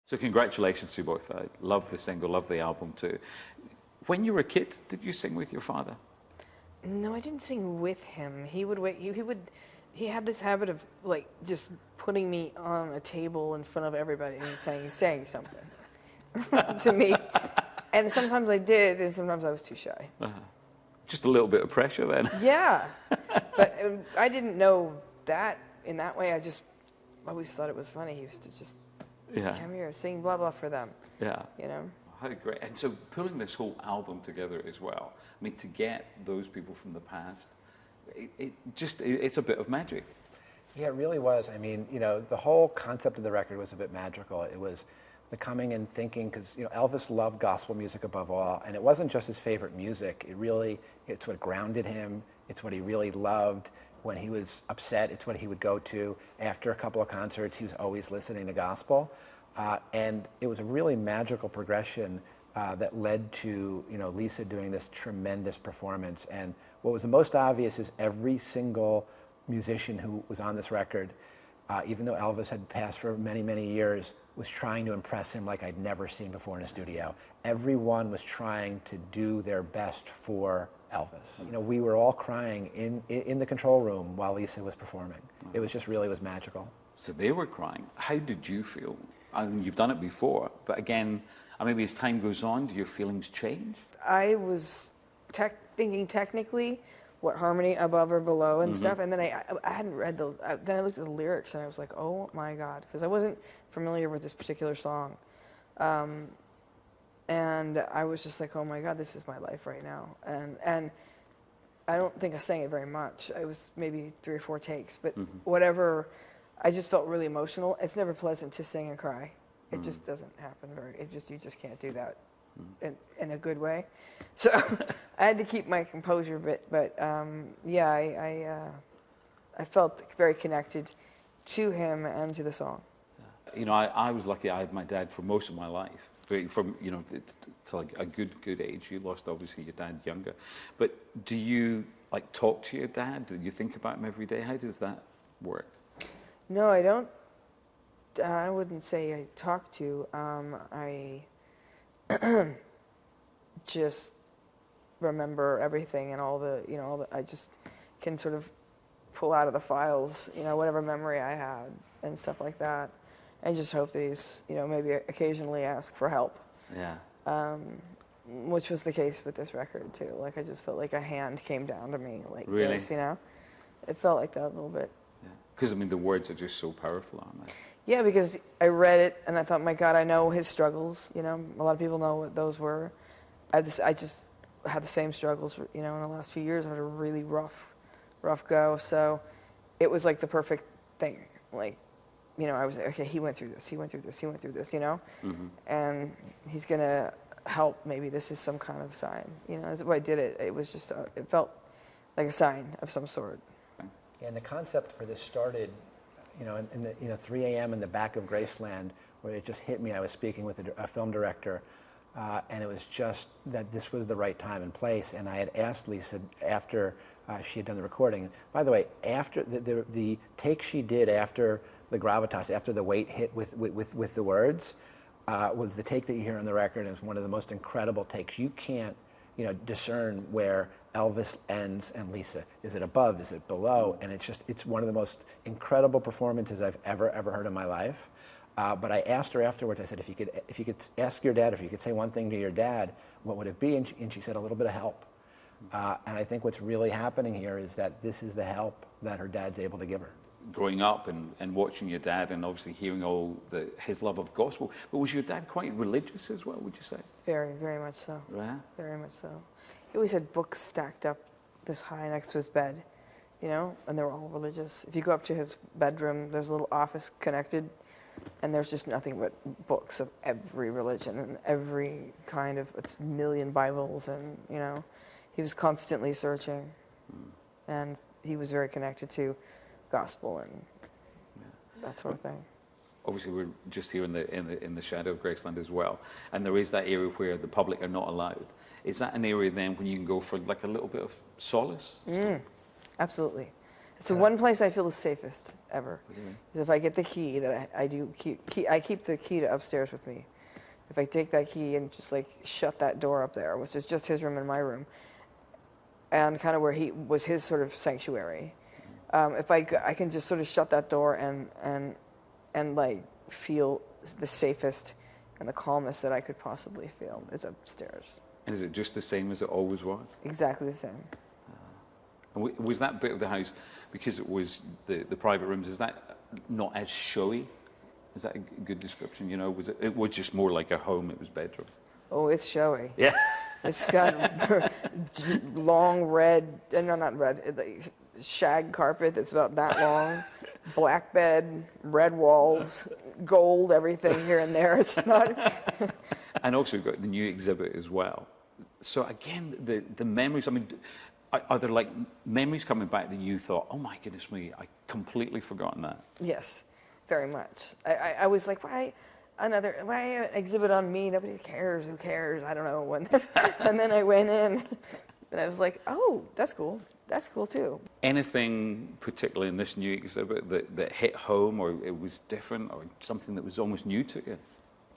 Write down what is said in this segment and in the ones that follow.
So congratulations to you both. I love the single, love the album too. When you were a kid, did you sing with your father? No, I didn't sing with him. He would wait. He had this habit of like just putting me on a table in front of everybody and saying something to me. And sometimes I did, and sometimes I was too shy. Just a little bit of pressure then. Yeah, but I didn't know that in that way. I just always thought it was funny. He used to just come here, sing blah blah for them. Yeah, you know. How great! And so pulling this whole album together as well. I mean, to get those people from the past, it's a bit of magic. Yeah, it really was. I mean, you know, the whole concept of the record was a bit magical. It was the coming and thinking, because, you know, Elvis loved gospel music above all, and it wasn't just his favorite music. It's what grounded him. It's what he really loved. When he was upset, it's what he would go to. After a couple of concerts, he was always listening to gospel. And it was a really magical progression that led to, you know, Lisa doing this tremendous performance. And what was the most obvious is every single musician who was on this record, even though Elvis had passed for many, many years, was trying to impress him like I'd never seen before in a studio. Everyone was trying to do their best for Elvis. You know, we were all crying in the control room while Lisa was performing. It was just really was magical. So they were crying. How did you feel? I mean, you've done it before, but again, maybe as time goes on, do your feelings change? I was thinking technically what harmony above or below and stuff, and then I hadn't read then I looked at the lyrics and I was like, oh my God, because I wasn't familiar with this particular song. And I was just like, oh my God, this is my life right now. And I don't think I sang it very much. It was maybe 3 or 4 takes, but whatever, I just felt really emotional. It's never pleasant to sing and cry. It just doesn't happen you just can't do that in a good way. So I had to keep my composure a bit, but yeah, I felt very connected to him and to the song. You know, I was lucky. I had my dad for most of my life, from, you know, to like a good age. You lost obviously your dad younger, but do you like talk to your dad? Do you think about him every day? How does that work? No, I don't. I wouldn't say I talk to. I just remember everything and all the, you know, I just can sort of pull out of the files, you know, whatever memory I had and stuff like that. I just hope that he's, you know, maybe occasionally ask for help. Yeah. Which was the case with this record too. Like I just felt like a hand came down to me, like this, you know. It felt like that a little bit. Yeah. Because I mean, the words are just so powerful, aren't they? Yeah, because I read it and I thought, my God, I know his struggles. You know, a lot of people know what those were. I just had the same struggles. You know, in the last few years, I had a really rough go. So it was like the perfect thing. Like, you know, I was like, okay, he went through this, you know, and he's gonna help. Maybe this is some kind of sign. You know, that's why I did it. It was just, it felt like a sign of some sort. And the concept for this started, you know, in the 3 a.m. in the back of Graceland, where it just hit me. I was speaking with a film director, and it was just that this was the right time and place. And I had asked Lisa after she had done the recording. By the way, after the take she did after the gravitas, after the weight hit with the words, was the take that you hear on the record. And it's one of the most incredible takes. You can't, you know, discern where Elvis ends and Lisa. Is it above? Is it below? And it's one of the most incredible performances I've ever heard in my life. But I asked her afterwards. I said, if you could ask your dad, if you could say one thing to your dad, what would it be? And she said, a little bit of help. And I think what's really happening here is that this is the help that her dad's able to give her. Growing up and watching your dad and obviously hearing all his love of gospel, but was your dad quite religious as well, would you say? Very, very much so. Yeah? Very much so. He always had books stacked up this high next to his bed, you know, and they were all religious. If you go up to his bedroom, there's a little office connected, and there's just nothing but books of every religion and every kind of, it's a million Bibles, and, you know, he was constantly searching, and he was very connected to gospel and that sort of thing. Obviously, we're just here in the shadow of Graceland as well, and there is that area where the public are not allowed. Is that an area then when you can go for like a little bit of solace? Absolutely. It's the one place I feel the safest ever. Really? Is if I get the key that I keep the key to upstairs with me. If I take that key and just like shut that door up there, which is just his room and my room, and kind of where he was his sort of sanctuary. If I can just sort of shut that door and like feel the safest and the calmest that I could possibly feel is upstairs. And is it just the same as it always was? Exactly the same. And was that bit of the house, because it was the private rooms, is that not as showy? Is that a good description? You know, it was just more like a home, it was bedroom? Oh, it's showy. Yeah. It's got long red, no, not red, shag carpet that's about that long, black bed, red walls, gold, everything here and there. It's not. And also you've got the new exhibit as well. So again, the memories, I mean, are there like memories coming back that you thought, oh my goodness me, I completely forgotten that? Yes, very much. I was like, why an exhibit on me? Nobody cares. Who cares? I don't know. And then I went in, and I was like, oh, that's cool. That's cool too. Anything particularly in this new exhibit that hit home, or it was different, or something that was almost new to you?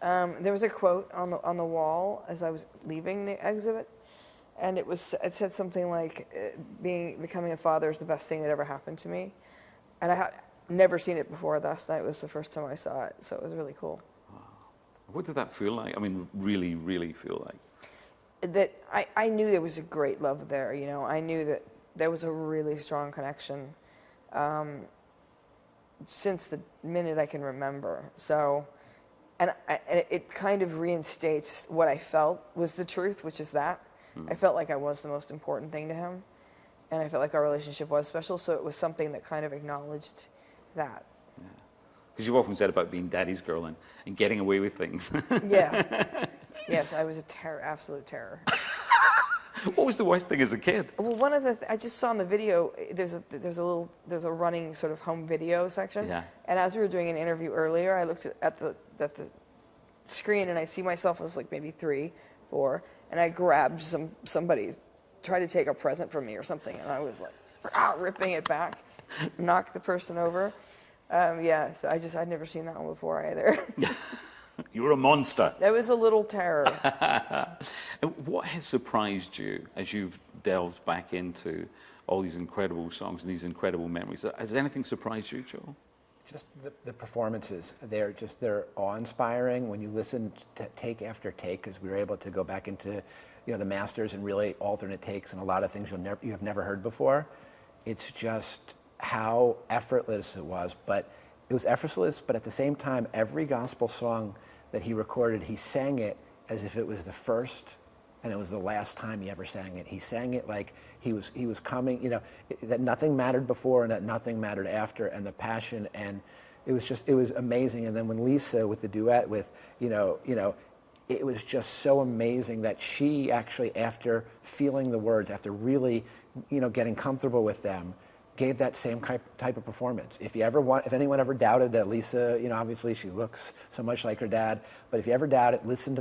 There was a quote on the wall as I was leaving the exhibit, and it said something like, becoming a father is the best thing that ever happened to me. And I had never seen it before. Last night was the first time I saw it, so it was really cool. Wow. What did that feel like? I mean, really, really feel like? That I knew there was a great love there, you know. I knew that there was a really strong connection since the minute I can remember. So, and it kind of reinstates what I felt was the truth, which is that. I felt like I was the most important thing to him, and I felt like our relationship was special, so it was something that kind of acknowledged that. Yeah. Because you've often said about being daddy's girl and getting away with things. Yeah. Yes, I was a absolute terror. What was the worst thing as a kid? Well, one of I just saw in the video, there's a running sort of home video section. Yeah. And as we were doing an interview earlier, I looked at the screen and I see myself as like maybe 3, 4, and I grabbed somebody, tried to take a present from me or something, and I was like, ripping it back, knocked the person over. Yeah, so I'd never seen that one before either. You were a monster. That was a little terror. And what has surprised you as you've delved back into all these incredible songs and these incredible memories? Has anything surprised you, Joel? Just the performances. They're awe-inspiring when you listen to take after take, because we were able to go back into, you know, the masters and really alternate takes and a lot of things you have never heard before. It's just how effortless it was. But it was effortless, but at the same time, every gospel song that he recorded, he sang it as if it was the first and it was the last time he ever sang it. He sang it like he was coming, you know, that nothing mattered before and that nothing mattered after, and the passion, and it was amazing. And then when Lisa with the duet with, you know, it was just so amazing that she actually, after feeling the words, after really, you know, getting comfortable with them, gave that same type of performance. If anyone ever doubted that Lisa, you know, obviously she looks so much like her dad, but if you ever doubt it, listen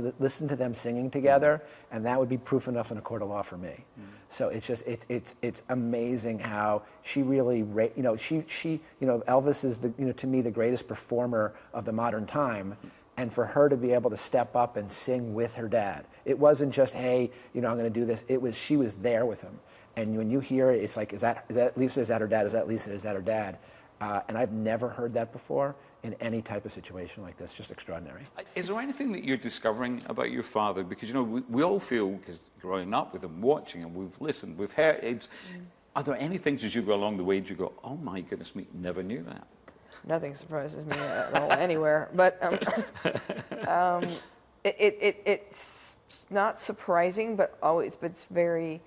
to them singing together, and that would be proof enough in a court of law for me. So it's just it's amazing how she really, you know, Elvis is to me the greatest performer of the modern time. And for her to be able to step up and sing with her dad, it wasn't just, hey, you know, I'm going to do this. She was there with him. And when you hear it, it's like, is that Lisa? Is that her dad? Is that Lisa? Is that her dad? And I've never heard that before in any type of situation like this. Just extraordinary. Is there anything that you're discovering about your father? Because, you know, we all feel, because growing up with him, watching him, we've listened, we've heard. Are there any things as you go along the way that you go, oh my goodness me, never knew that? Nothing surprises me at all anywhere, but it's not surprising, but it's very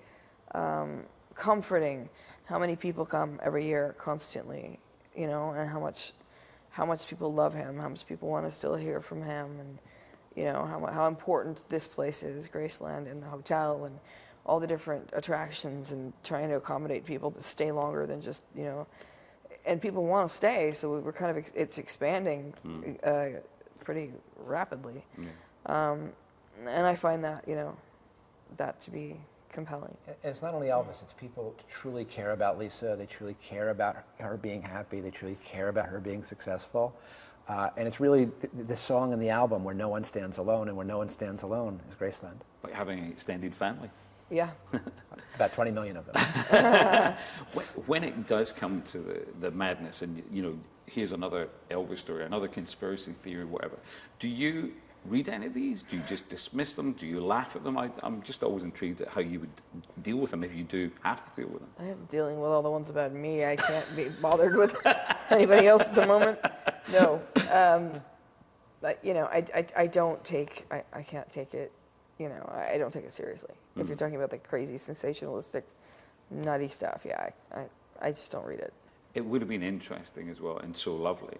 comforting how many people come every year constantly, you know, and how much people love him, how much people want to still hear from him, and you know how important this place is, Graceland, and the hotel, and all the different attractions, and trying to accommodate people to stay longer than just, you know. And people want to stay, so we're kind of it's expanding pretty rapidly, and I find that, you know, that to be compelling. And it's not only Elvis, it's people truly care about Lisa, they truly care about her being happy, they truly care about her being successful. And it's really the song in the album, Where No One Stands Alone, and Where No One Stands Alone is Graceland. Like having an extended family. Yeah. About 20 million of them. When it does come to the madness, and you know, here's another Elvis story, another conspiracy theory, whatever, do you read any of these? Do you just dismiss them? Do you laugh at them? I'm just always intrigued at how you would deal with them if you do have to deal with them. I am dealing with all the ones about me. I can't be bothered with anybody else at the moment. No. But, you know, I don't take, I can't take it, you know, I don't take it seriously. If you're talking about the crazy, sensationalistic, nutty stuff, yeah, I just don't read it. It would have been interesting as well, and so lovely,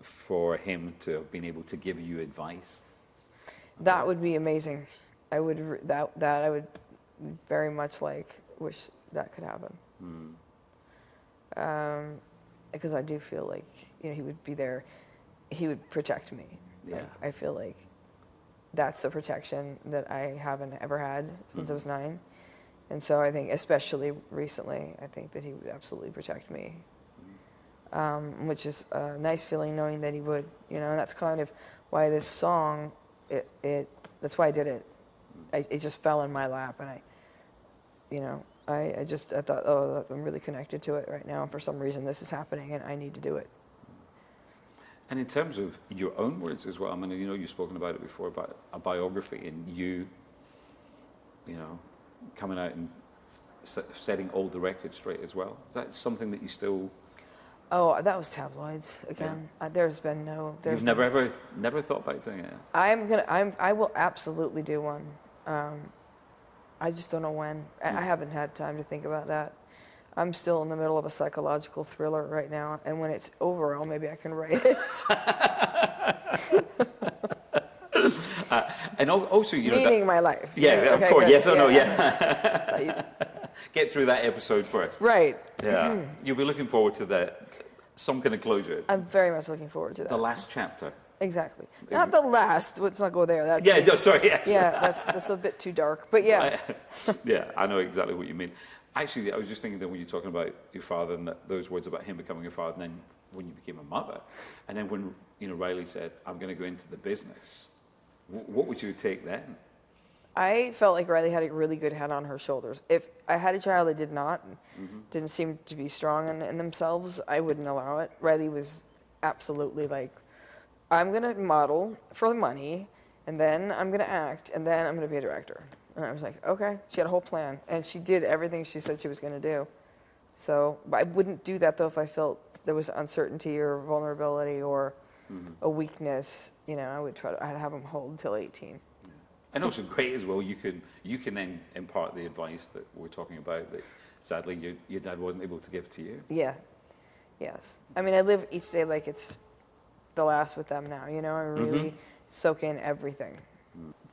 for him to have been able to give you advice. That would be amazing. I would that I would very much wish that could happen. Because I do feel like, you know, he would be there. He would protect me. Yeah. Like, I feel like that's the protection that I haven't ever had since I was 9. And so I think, especially recently, I think that he would absolutely protect me. Which is a nice feeling, knowing that he would, you know, and that's kind of why this song, that's why I did it. It just fell in my lap, and I thought, oh, I'm really connected to it right now, and for some reason this is happening, and I need to do it. And in terms of your own words as well, I mean, you know, you've spoken about it before, about a biography, and you know, coming out and setting all the records straight as well. Is that something that you still... Oh, that was tabloids again. Yeah. There's been no... You've never thought about doing it? I will absolutely do one. I just don't know when. I haven't had time to think about that. I'm still in the middle of a psychological thriller right now, and when it's over, maybe I can write it. And also, you know... Meaning my life. Yeah, okay, of course. good. Yes or no, yeah. Get through that episode first. Right. Yeah. You'll be looking forward to that, some kind of closure. I'm very much looking forward to that. The last chapter. Exactly. Not the last. Let's not go there. That yeah, no, sorry, yes. Yeah, that's a bit too dark. But yeah. Yeah, I know exactly what you mean. Actually, I was just thinking that when you're talking about your father and those words about him becoming your father, and then when you became a mother, and then when, you know, Riley said, I'm going to go into the business, what would you take then? I felt like Riley had a really good head on her shoulders. If I had a child that did not, didn't seem to be strong in themselves, I wouldn't allow it. Riley was absolutely like, I'm going to model for money, and then I'm going to act, and then I'm going to be a director. And I was like, okay. She had a whole plan, and she did everything she said she was going to do. So, but I wouldn't do that, though, if I felt there was uncertainty or vulnerability or a weakness. You know, I would try to have them hold until 18. And also great as well, you can then impart the advice that we're talking about that sadly your dad wasn't able to give to you. Yeah, yes. I mean, I live each day like it's the last with them now, you know, I really soak in everything.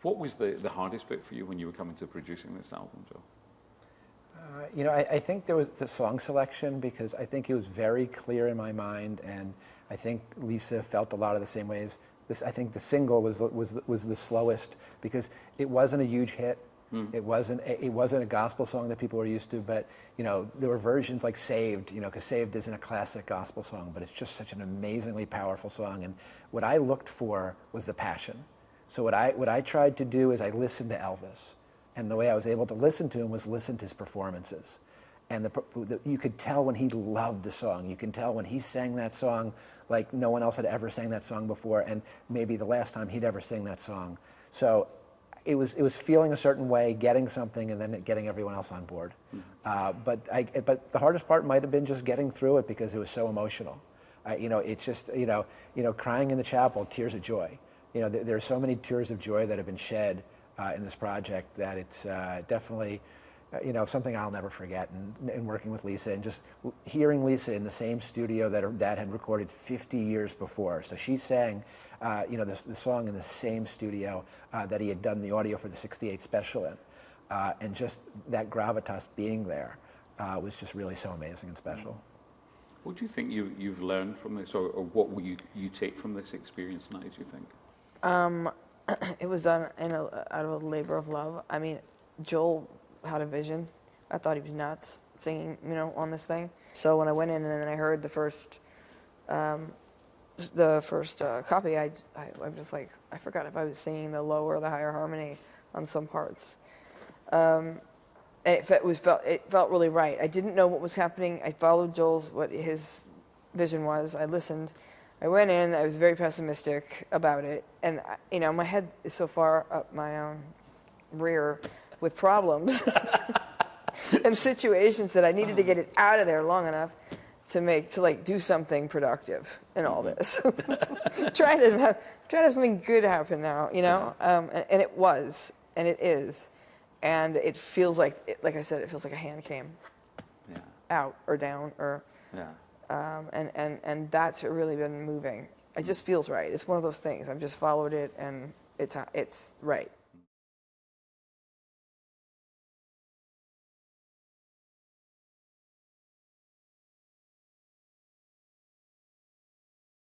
What was the hardest bit for you when you were coming to producing this album, Joe? You know, I think there was the song selection, because I think it was very clear in my mind, and I think Lisa felt a lot of the same ways. I think the single was the slowest, because it wasn't a huge hit. It wasn't a gospel song that people were used to, but you know, there were versions like Saved, you know, because Saved isn't a classic gospel song, but it's just such an amazingly powerful song. And what I looked for was the passion. So what I tried to do is I listened to Elvis, and the way I was able to listen to him was listen to his performances. And you could tell when he loved the song. You can tell when he sang that song like no one else had ever sang that song before, and maybe the last time he'd ever sing that song. So it was feeling a certain way, getting something, and then getting everyone else on board. But the hardest part might have been just getting through it, because it was so emotional. You know, it's just you know, crying in the chapel, tears of joy. You know, there are so many tears of joy that have been shed in this project that it's definitely, you know, something I'll never forget. And working with Lisa, and just hearing Lisa in the same studio that her dad had recorded 50 years before. So she sang, you know, the song in the same studio that he had done the audio for the '68 special in. And just that gravitas being there was just really so amazing and special. What do you think you've learned from this, or what will you take from this experience now, do you think? It was done out of a labor of love. I mean, Joel had a vision. I thought he was nuts singing, you know, on this thing. So when I went in and then I heard the first copy, I'm just like, I forgot if I was singing the low or the higher harmony on some parts. And it felt really right. I didn't know what was happening. I followed what his vision was. I listened. I went in. I was very pessimistic about it, and you know, my head is so far up my own rear with problems and situations that I needed to get it out of there long enough to do something productive in all this. trying to have something good happen now, you know, and it was, and it is. And it feels like, like I said, it feels like a hand came out or down, or and that's really been moving. It just feels right. It's one of those things. I've just followed it, and it's right.